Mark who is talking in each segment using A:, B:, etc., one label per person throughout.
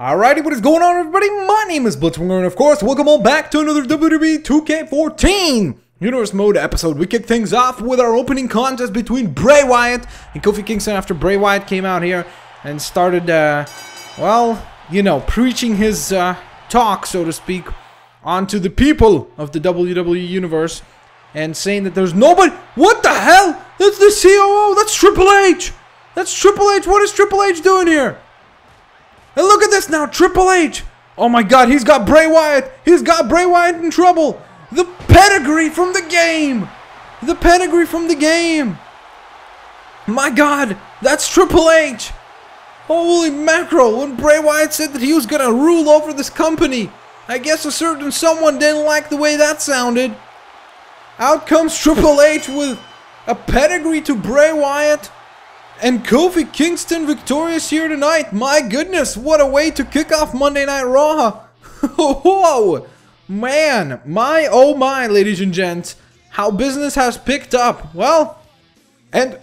A: Alrighty, what is going on, everybody? My name is Blitzwinger, and of course, welcome all back to another WWE 2K14 Universe Mode episode. We kick things off with our opening contest between Bray Wyatt and Kofi Kingston after Bray Wyatt came out here and started, well, you know, preaching his talk, so to speak, onto the people of the WWE Universe and saying that there's nobody. What the hell? That's the COO. That's Triple H. That's Triple H. What is Triple H doing here? And look at this now, Triple H. Oh my God, he's got Bray Wyatt. He's got Bray Wyatt in trouble. The pedigree from the game. The pedigree from the game. My God, that's Triple H. Holy mackerel, when Bray Wyatt said that he was going to rule over this company, I guess a certain someone didn't like the way that sounded. Out comes Triple H with a pedigree to Bray Wyatt. And Kofi Kingston victorious here tonight. My goodness, what a way to kick off Monday Night Raw. Whoa, man, my oh my, ladies and gents, how business has picked up. Well, and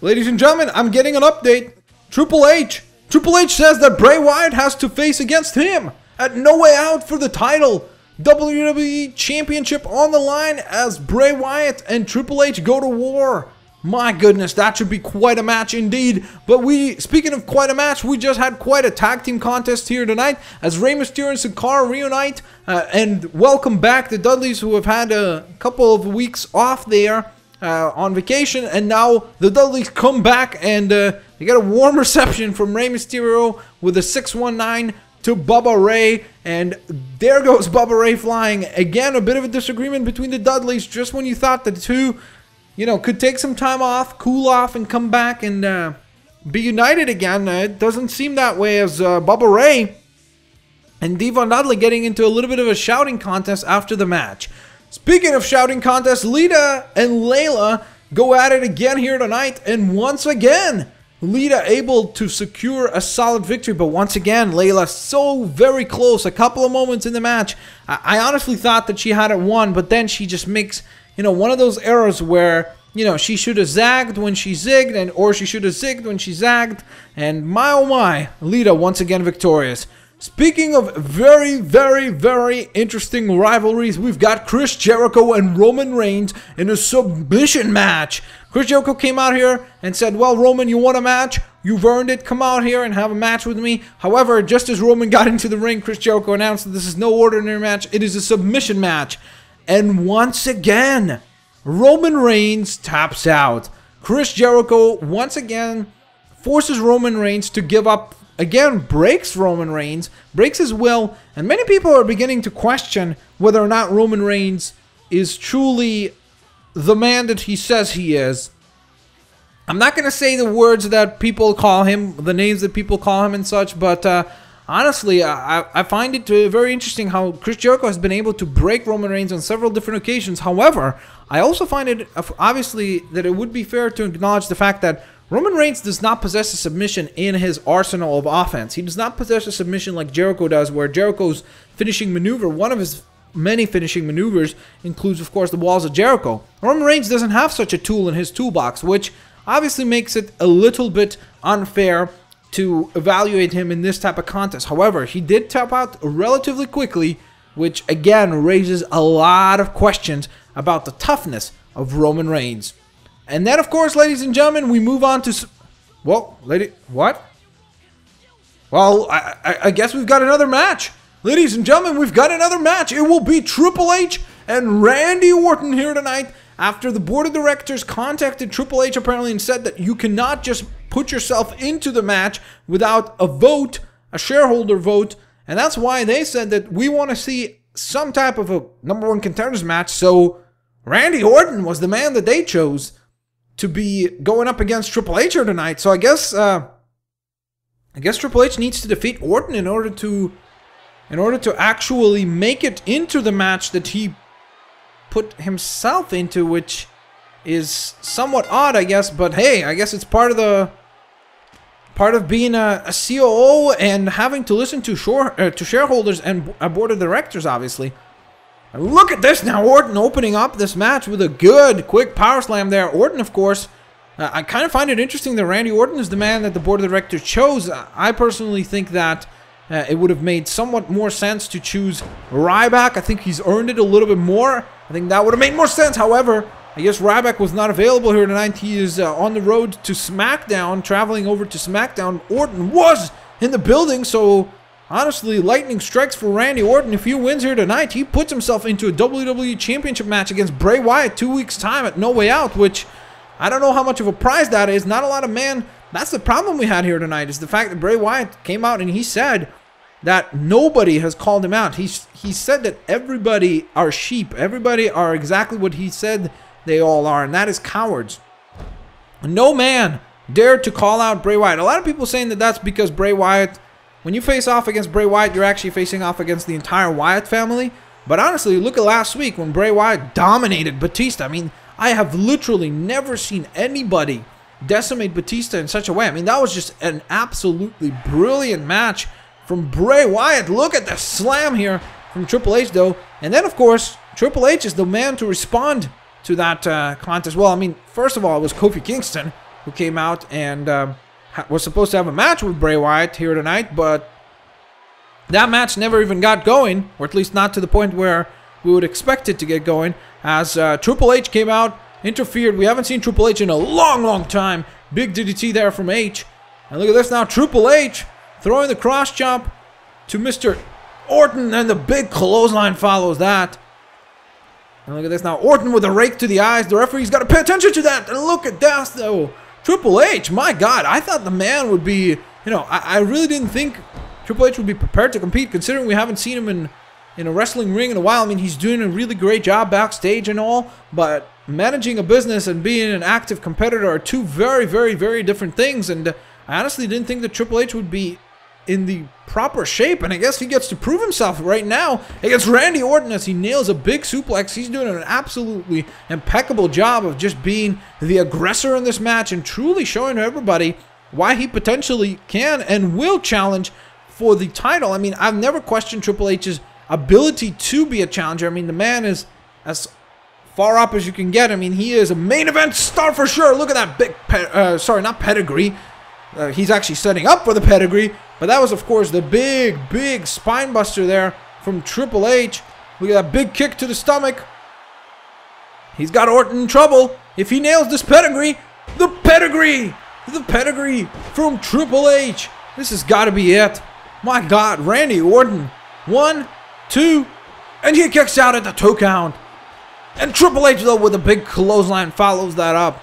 A: ladies and gentlemen, I'm getting an update. Triple H says that Bray Wyatt has to face against him at No Way Out for the title. WWE Championship on the line as Bray Wyatt and Triple H go to war. My goodness, that should be quite a match indeed. But speaking of quite a match, we just had quite a tag team contest here tonight as Rey Mysterio and Sin Cara reunite. And welcome back the Dudleys, who have had a couple of weeks off there on vacation. And now the Dudleys come back and they get a warm reception from Rey Mysterio with a 619 to Bubba Ray. And there goes Bubba Ray flying. Again, a bit of a disagreement between the Dudleys just when you thought the two, you know, could take some time off, cool off, and come back and be united again. It doesn't seem that way as Bubba Ray and Devon Dudley getting into a little bit of a shouting contest after the match. Speaking of shouting contests, Lita and Layla go at it again here tonight, and once again, Lita able to secure a solid victory, but once again, Layla so very close. A couple of moments in the match, I honestly thought that she had it won, but then she just makes, you know, one of those errors where, you know, she should have zagged when she zigged, or she should have zigged when she zagged. And my oh my, Lita once again victorious. Speaking of very, very, very interesting rivalries, we've got Chris Jericho and Roman Reigns in a submission match. Chris Jericho came out here and said, well, Roman, you want a match? You've earned it. Come out here and have a match with me. However, just as Roman got into the ring, Chris Jericho announced that this is no ordinary match. It is a submission match. And once again, Roman Reigns taps out. Chris Jericho once again forces Roman Reigns to give up. Again, breaks Roman Reigns, breaks his will. And many people are beginning to question whether or not Roman Reigns is truly the man that he says he is. I'm not going to say the words that people call him, the names that people call him and such, but honestly, I find it very interesting how Chris Jericho has been able to break Roman Reigns on several different occasions. However, I also find it obviously that it would be fair to acknowledge the fact that Roman Reigns does not possess a submission in his arsenal of offense. He does not possess a submission like Jericho does, where Jericho's finishing maneuver, one of his many finishing maneuvers, includes, of course, the Walls of Jericho. Roman Reigns doesn't have such a tool in his toolbox, which obviously makes it a little bit unfair to evaluate him in this type of contest. However, he did tap out relatively quickly, which again raises a lot of questions about the toughness of Roman Reigns. And then, of course, ladies and gentlemen, we move on to... Well, what? Well, I guess we've got another match. Ladies and gentlemen, we've got another match. It will be Triple H and Randy Orton here tonight after the board of directors contacted Triple H apparently and said that you cannot just put yourself into the match without a vote, a shareholder vote. And that's why they said that we want to see some type of a #1 contenders match. So Randy Orton was the man that they chose to be going up against Triple H here tonight. So I guess Triple H needs to defeat Orton in order to actually make it into the match that he put himself into, which is somewhat odd, I guess. But hey, I guess it's part of being a COO and having to listen to shareholders and a board of directors, obviously. And look at this now, Orton opening up this match with a good, quick power slam there. Orton, of course, I kind of find it interesting that Randy Orton is the man that the board of directors chose. I personally think that it would have made somewhat more sense to choose Ryback. I think he's earned it a little bit more. I think that would have made more sense. However, I guess Ryback was not available here tonight. He is on the road to Smackdown, traveling over to Smackdown. Orton was in the building, so honestly, lightning strikes for Randy Orton. If he wins here tonight, he puts himself into a WWE Championship match against Bray Wyatt 2 weeks' time at No Way Out, which I don't know how much of a prize that is. Not a lot of man. That's the problem we had here tonight, is the fact that Bray Wyatt came out and he said that nobody has called him out. He said that everybody are sheep. Everybody are exactly what he said they all are, and that is cowards. No man dared to call out Bray Wyatt. A lot of people saying that that's because Bray Wyatt, when you face off against Bray Wyatt, you're actually facing off against the entire Wyatt family. But honestly, look at last week when Bray Wyatt dominated Batista. I mean, I have literally never seen anybody decimate Batista in such a way. I mean, that was just an absolutely brilliant match from Bray Wyatt. Look at the slam here from Triple H, though. And then, of course, Triple H is the man to respond to that contest. Well, I mean, first of all, it was Kofi Kingston who came out and was supposed to have a match with Bray Wyatt here tonight, but that match never even got going, or at least not to the point where we would expect it to get going, as Triple H came out, interfered. We haven't seen Triple H in a long, long time. Big DDT there from H. And look at this now, Triple H throwing the cross chop to Mr. Orton, and the big clothesline follows that. And look at this now, Orton with a rake to the eyes. The referee's got to pay attention to that. And look at that, though. Triple H, my God, I thought the man would be, you know, I really didn't think Triple H would be prepared to compete, considering we haven't seen him in a wrestling ring in a while. I mean, he's doing a really great job backstage and all, but managing a business and being an active competitor are two very, very, very different things. And I honestly didn't think that Triple H would be in the proper shape, and I guess he gets to prove himself right now against Randy Orton as he nails a big suplex. He's doing an absolutely impeccable job of just being the aggressor in this match and truly showing everybody why he potentially can and will challenge for the title. I mean, I've never questioned Triple H's ability to be a challenger. I mean, the man is as far up as you can get. I mean, he is a main event star for sure. Look at that big, sorry, not pedigree. He's actually setting up for the pedigree. But that was, of course, the big, big spine buster there from Triple H. Look at that big kick to the stomach. He's got Orton in trouble. If he nails this pedigree, the pedigree from Triple H. This has got to be it. My God, Randy Orton. 1, 2, and he kicks out at the 2 count. And Triple H, though, with a big clothesline follows that up.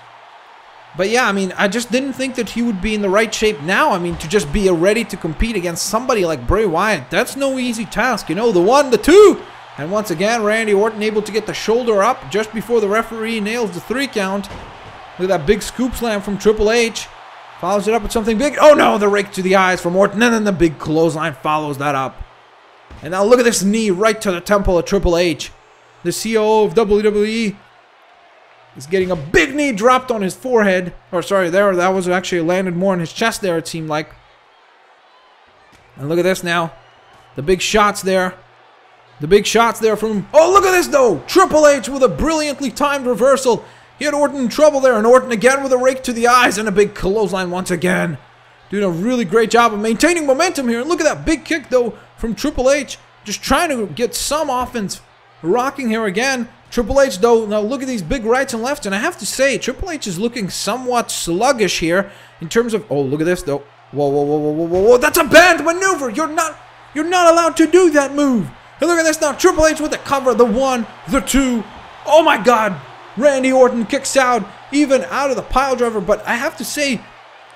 A: But yeah, I mean, I just didn't think that he would be in the right shape now. I mean, to just be ready to compete against somebody like Bray Wyatt, that's no easy task. You know, the 1, the 2. And once again, Randy Orton able to get the shoulder up just before the referee nails the 3 count. Look at that big scoop slam from Triple H. Follows it up with something big. Oh no, the rake to the eyes from Orton. And then the big clothesline follows that up. And now look at this knee right to the temple of Triple H. The COO of WWE is getting a big knee dropped on his forehead. Or sorry, that was actually landed more on his chest there, it seemed like. And look at this now. The big shots there. The big shots there from... Oh, look at this, though. Triple H with a brilliantly timed reversal. He had Orton in trouble there. And Orton again with a rake to the eyes. And a big clothesline once again. Doing a really great job of maintaining momentum here. And look at that big kick, though, from Triple H. Just trying to get some offense rocking here again. Triple H, though, now look at these big rights and lefts. And I have to say, Triple H is looking somewhat sluggish here in terms of... Oh, look at this, though. Whoa, whoa, whoa, whoa, whoa, whoa. That's a banned maneuver. You're not allowed to do that move. And look at this now. Triple H with the cover. The 1, the 2. Oh, my God. Randy Orton kicks out, even out of the pile driver. But I have to say,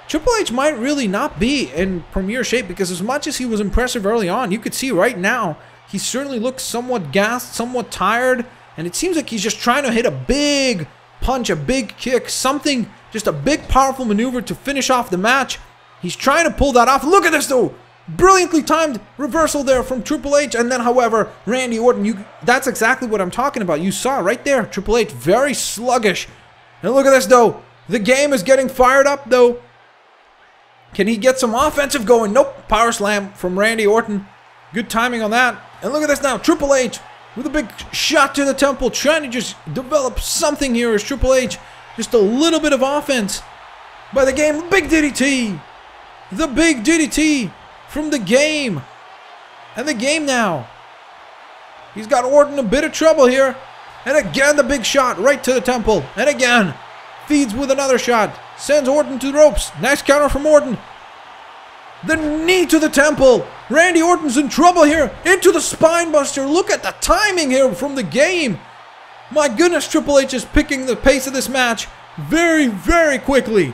A: Triple H might really not be in premier shape, because as much as he was impressive early on, you could see right now, he certainly looks somewhat gassed, somewhat tired. And it seems like he's just trying to hit a big punch, a big kick, something, just a big powerful maneuver to finish off the match. He's trying to pull that off. Look at this, though. Brilliantly timed reversal there from Triple H. And then, however, Randy Orton, that's exactly what I'm talking about. You saw right there, Triple H, very sluggish. And look at this, though. The game is getting fired up, though. Can he get some offensive going? Nope. Power slam from Randy Orton. Good timing on that. And look at this now. Triple H with a big shot to the temple, trying to just develop something here as Triple H. Just a little bit of offense by the game. Big DDT. The big DDT from the game. and the game now. He's got Orton in a bit of trouble here. And again, the big shot right to the temple. And again, feeds with another shot. Sends Orton to the ropes. Nice counter from Orton. The knee to the temple. Randy Orton's in trouble here. Into the spine buster. Look at the timing here from the game. My goodness, Triple H is picking the pace of this match very, very quickly.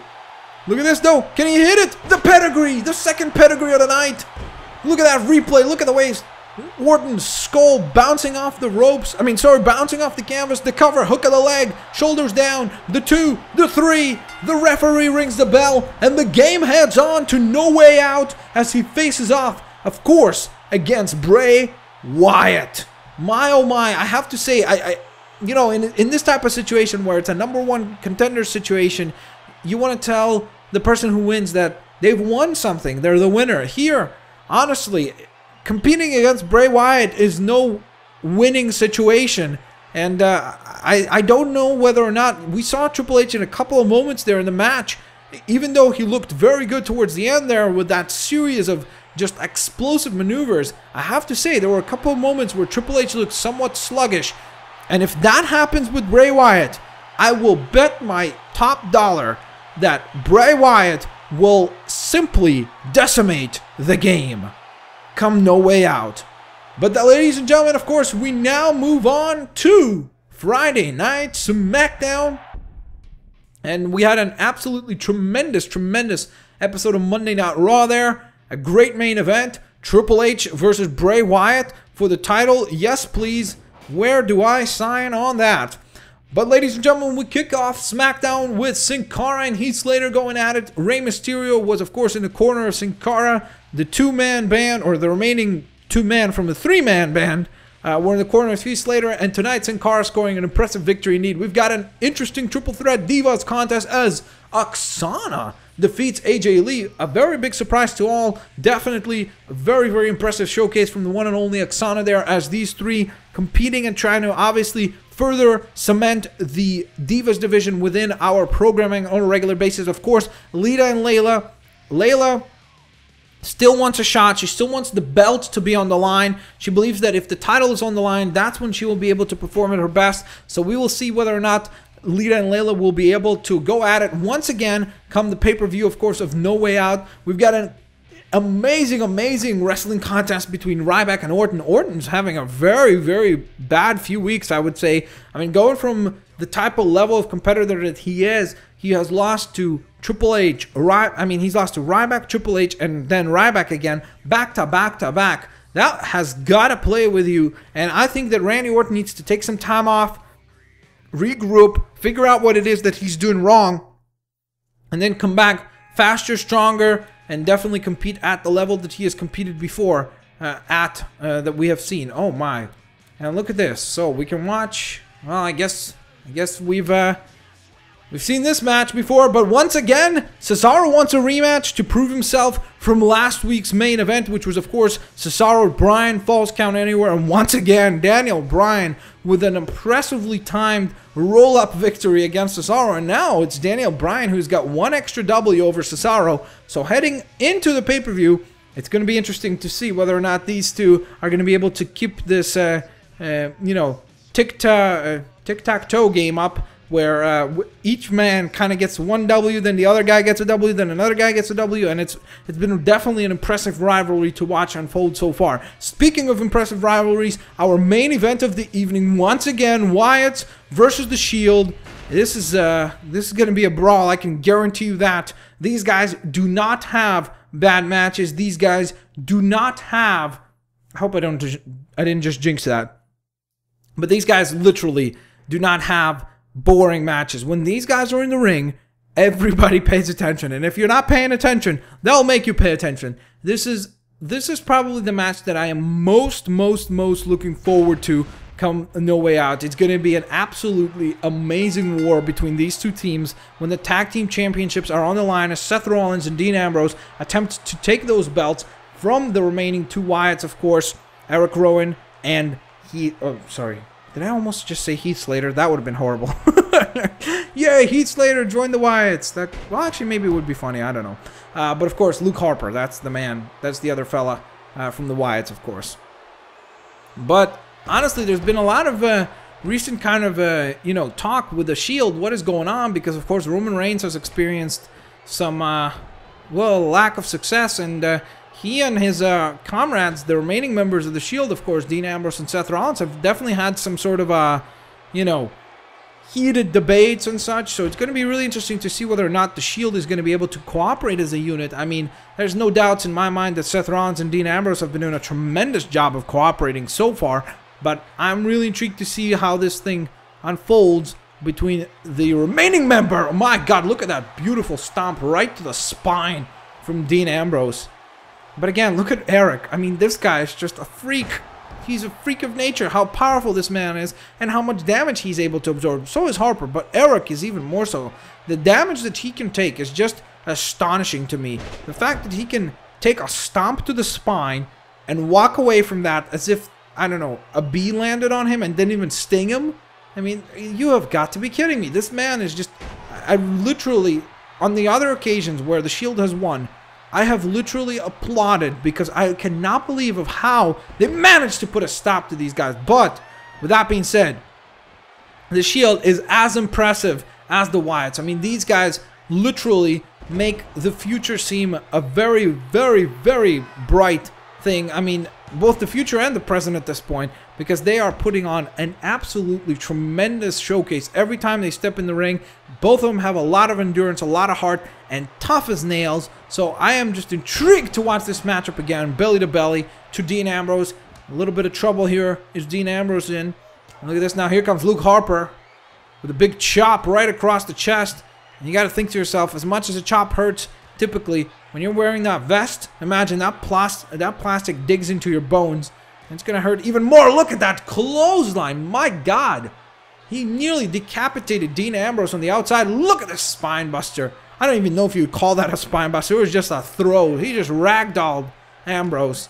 A: Look at this though. Can he hit it? The pedigree. The second pedigree of the night. Look at that replay. Look at the ways Orton's skull bouncing off the ropes. Bouncing off the canvas. The cover, hook of the leg, shoulders down. The 2, the 3. The referee rings the bell, and the game heads on to No Way Out as he faces off, of course, against Bray Wyatt. My oh my, I have to say, in this type of situation where it's a #1 contender situation, you want to tell the person who wins that they've won something. They're the winner. Here, honestly, competing against Bray Wyatt is no winning situation. And I don't know whether or not we saw Triple H in a couple of moments there in the match, even though he looked very good towards the end there with that series of just explosive maneuvers. I have to say there were a couple of moments where Triple H looked somewhat sluggish. And if that happens with Bray Wyatt, I will bet my top dollar that Bray Wyatt will simply decimate the game come No Way Out. But ladies and gentlemen, of course, we now move on to Friday Night Smackdown. And we had an absolutely tremendous episode of Monday Night Raw there. A great main event. Triple H versus Bray Wyatt for the title. Yes, please. Where do I sign on that? But ladies and gentlemen, we kick off SmackDown with Sin Cara and Heath Slater going at it. Rey Mysterio was, of course, in the corner of Sin Cara. The two-man band, or the remaining two-man from the three-man band, were in the corner of Heath Slater. And tonight, Sin Cara scoring an impressive victory indeed. We've got an interesting triple threat Divas contest as Oksana defeats AJ Lee. A very big surprise to all. Definitely a very impressive showcase from the one and only Oksana there, as these three competing and trying to obviously further cement the Divas division within our programming on a regular basis. Of course, Lita and Layla. Layla still wants a shot. She still wants the belt to be on the line. She believes that if the title is on the line, that's when she will be able to perform at her best. So we will see whether or not Lita and Layla will be able to go at it once again come the pay-per-view, of course, of No Way Out. We've got an amazing wrestling contest between Ryback and Orton. Orton's having a very bad few weeks, I would say. I mean, going from the type of level of competitor that he is, he has lost to Triple H. He's lost to Ryback, Triple H, and then Ryback again, back to back. That has got to play with you, and I think that Randy Orton needs to take some time off, regroup, figure out what it is that he's doing wrong, and then come back faster, stronger, and definitely compete at the level that he has competed before that we have seen. Oh my. And look at this. So we can watch, well, I guess we've seen this match before, but once again, Cesaro wants a rematch to prove himself from last week's main event, which was, of course, Cesaro, Bryan, Falls Count Anywhere, and once again, Daniel Bryan with an impressively timed roll-up victory against Cesaro, and now it's Daniel Bryan who's got one extra W over Cesaro. So heading into the pay-per-view, it's going to be interesting to see whether or not these two are going to be able to keep this, tic-tac-toe game up, where each man kind of gets one W, then the other guy gets a W, then another guy gets a W, and it's been definitely an impressive rivalry to watch unfold so far. Speaking of impressive rivalries, our main event of the evening, once again, WYATTS versus The Shield. This is going to be a brawl, I can guarantee you that. These guys do not have bad matches. These guys do not have... I hope I didn't just jinx that. But these guys literally do not have boring matches. When these guys are in the ring, everybody pays attention, and if you're not paying attention, they'll make you pay attention. This is probably the match that I am most looking forward to come No Way Out. It's going to be an absolutely amazing war between these two teams when the tag team championships are on the line as Seth Rollins and Dean Ambrose attempt to take those belts from the remaining two Wyatts, of course, Eric Rowan and did I almost just say Heath Slater? That would have been horrible. Yeah, Heath Slater joined the Wyatts. Well, actually, maybe it would be funny. I don't know. But of course, Luke Harper. That's the man. That's the other fella. from the Wyatts, of course. But honestly, there's been a lot of recent kind of, you know, talk with the Shield. What is going on? Because, of course, Roman Reigns has experienced some, well, lack of success. And he and his comrades, the remaining members of the Shield, of course, Dean Ambrose and Seth Rollins, have definitely had some sort of, you know, heated debates and such. So it's going to be really interesting to see whether or not the Shield is going to be able to cooperate as a unit. I mean, there's no doubts in my mind that Seth Rollins and Dean Ambrose have been doing a tremendous job of cooperating so far. But I'm really intrigued to see how this thing unfolds between the remaining member. Oh my God, look at that beautiful stomp right to the spine from Dean Ambrose. But again, look at Eric. I mean, this guy is just a freak. He's a freak of nature, how powerful this man is and how much damage he's able to absorb. So is Harper, but Eric is even more so. The damage that he can take is just astonishing to me. The fact that he can take a stomp to the spine and walk away from that as if, I don't know, a bee landed on him and didn't even sting him. I mean, you have got to be kidding me. This man is just, I literally, on the other occasions where the Shield has won, I have literally applauded because I cannot believe of how they managed to put a stop to these guys. But with that being said, the Shield is as impressive as the Wyatts. I mean, these guys literally make the future seem a very, very, very bright thing. I mean, both the future and the present at this point, because they are putting on an absolutely tremendous showcase every time they step in the ring. Both of them have a lot of endurance, a lot of heart, and tough as nails. So I am just intrigued to watch this matchup again, belly to belly to Dean Ambrose. A little bit of trouble here is Dean Ambrose in. And look at this now. Here comes Luke Harper with a big chop right across the chest. And you got to think to yourself, as much as a chop hurts, typically when you're wearing that vest, imagine that plastic digs into your bones. And it's going to hurt even more. Look at that clothesline. My God. He nearly decapitated Dean Ambrose on the outside. Look at this spine buster. I don't even know if you would call that a spine buster. It was just a throw. He just ragdolled Ambrose.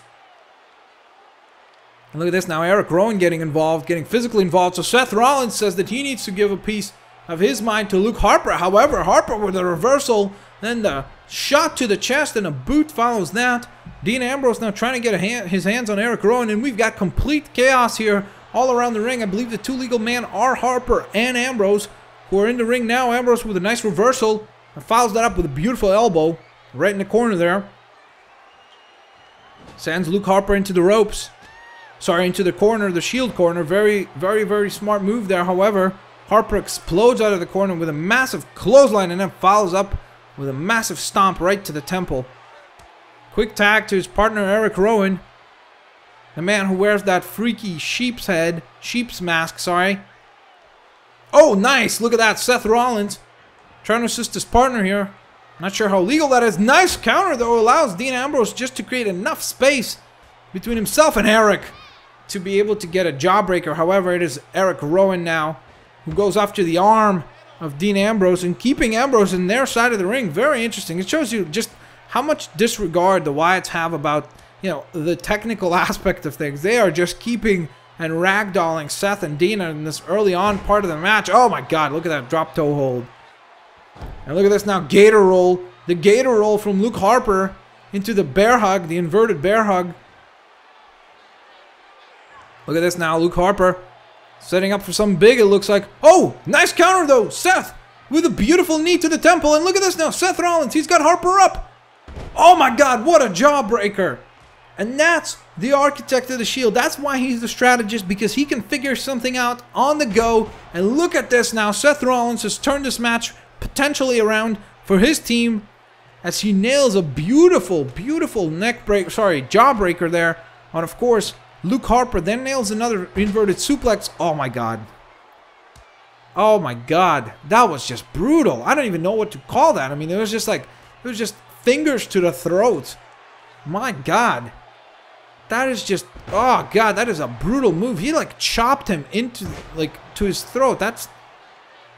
A: And look at this now. Eric Rowan getting involved, getting physically involved. So Seth Rollins says that he needs to give a piece of his mind to Luke Harper. However, Harper with a reversal, then the shot to the chest and a boot follows that. Dean Ambrose now trying to get his hands on Eric Rowan, and we've got complete chaos here all around the ring. I believe the two legal men are Harper and Ambrose, who are in the ring now. Ambrose with a nice reversal and follows that up with a beautiful elbow right in the corner there. Sends Luke Harper into the ropes. Sorry, into the corner, the Shield corner. Very, very, very smart move there. However, Harper explodes out of the corner with a massive clothesline and then follows up with a massive stomp right to the temple. Quick tag to his partner Eric Rowan, the man who wears that freaky sheep's mask, sorry. Oh, nice! Look at that, Seth Rollins trying to assist his partner here. Not sure how legal that is. Nice counter, though, allows Dean Ambrose just to create enough space between himself and Eric to be able to get a jawbreaker. However, it is Eric Rowan now who goes after the arm of Dean Ambrose and keeping Ambrose in their side of the ring. Very interesting. It shows you just how much disregard the Wyatts have about, you know, the technical aspect of things. They are just keeping and ragdolling Seth and Dean in this early on part of the match. Oh my God, look at that drop toe hold. And look at this now, gator roll. The gator roll from Luke Harper into the bear hug, the inverted bear hug. Look at this now, Luke Harper setting up for something big, it looks like. Oh, nice counter though, Seth with a beautiful knee to the temple. And look at this now, Seth Rollins, he's got Harper up. Oh my God, what a jawbreaker. And that's the architect of the Shield. That's why he's the strategist, because he can figure something out on the go. And look at this now, Seth Rollins has turned this match potentially around for his team as he nails a beautiful, beautiful jawbreaker there on, of course, Luke Harper. Then nails another inverted suplex. Oh my God. Oh my God. That was just brutal. I don't even know what to call that. I mean, it was just like, it was just fingers to the throat. My God. That is just, oh God, that is a brutal move. He like chopped him into, like, to his throat. That's,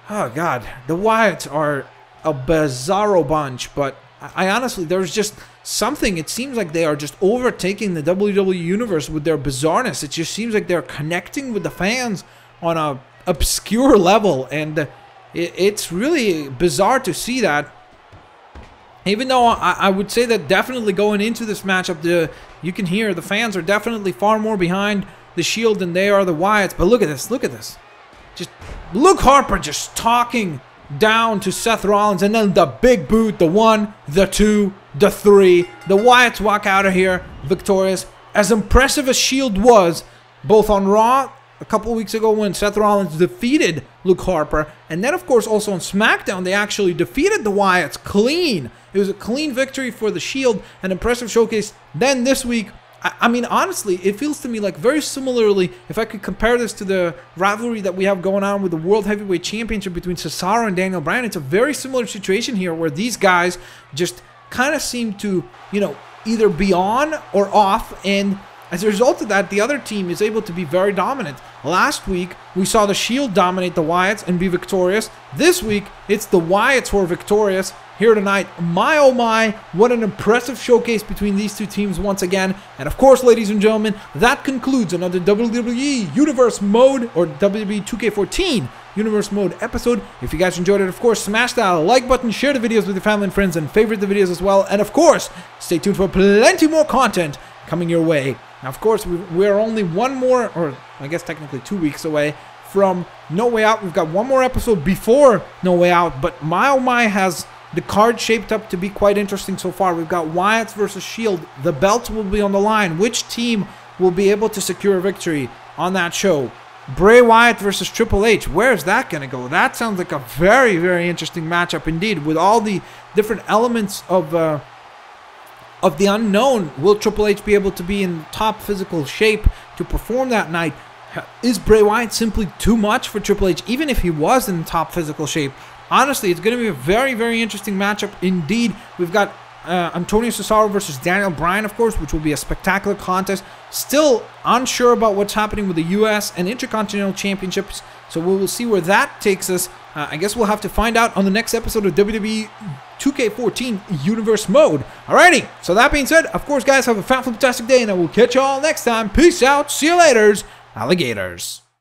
A: oh God. The Wyatts are a bizarro bunch, but I honestly, there's just something, it seems like they are just overtaking the WWE Universe with their bizarreness. It just seems like they're connecting with the fans on a obscure level, and it's really bizarre to see that. Even though I would say that definitely going into this matchup, the You can hear the fans are definitely far more behind the Shield than they are the Wyatts. But look at this. Look at this. Just Luke Harper just talking down to Seth Rollins. And then the big boot. The 1, the 2, the 3. The Wyatts walk out of here victorious. As impressive as Shield was, both on Raw a couple of weeks ago when Seth Rollins defeated Luke Harper, and then of course also on Smackdown they actually defeated the Wyatts clean. It was a clean victory for the Shield, an impressive showcase. Then this week, I mean honestly, it feels to me like very similarly, if I could compare this to the rivalry that we have going on with the World Heavyweight Championship between Cesaro and Daniel Bryan, it's a very similar situation here where these guys just kind of seem to, you know, either be on or off, and as a result of that, the other team is able to be very dominant. Last week, we saw the Shield dominate the Wyatts and be victorious. This week, it's the Wyatts who are victorious here tonight. My oh my, what an impressive showcase between these two teams once again. And of course, ladies and gentlemen, that concludes another WWE Universe Mode, or WWE 2K14 Universe Mode episode. If you guys enjoyed it, of course, smash that like button, share the videos with your family and friends, and favorite the videos as well. And of course, stay tuned for plenty more content coming your way. Now, of course, we're only one more, or I guess technically 2 weeks away from No Way Out. We've got one more episode before No Way Out, but my oh my has the card shaped up to be quite interesting so far. We've got Wyatts versus Shield. The belts will be on the line. Which team will be able to secure a victory on that show? Bray Wyatt versus Triple H. Where is that going to go? That sounds like a very, very interesting matchup indeed, with all the different elements of the unknown. Will Triple H be able to be in top physical shape to perform that night? Is Bray Wyatt simply too much for Triple H, even if he was in top physical shape? Honestly, it's going to be a very, very interesting matchup indeed. We've got Antonio Cesaro versus Daniel Bryan, of course, which will be a spectacular contest. Still unsure about what's happening with the US and Intercontinental Championships, so we will see where that takes us. I guess we'll have to find out on the next episode of WWE 2K14 Universe Mode. Alrighty, so that being said, of course, guys, have a fantastic day, and I will catch you all next time. Peace out. See you later, alligators.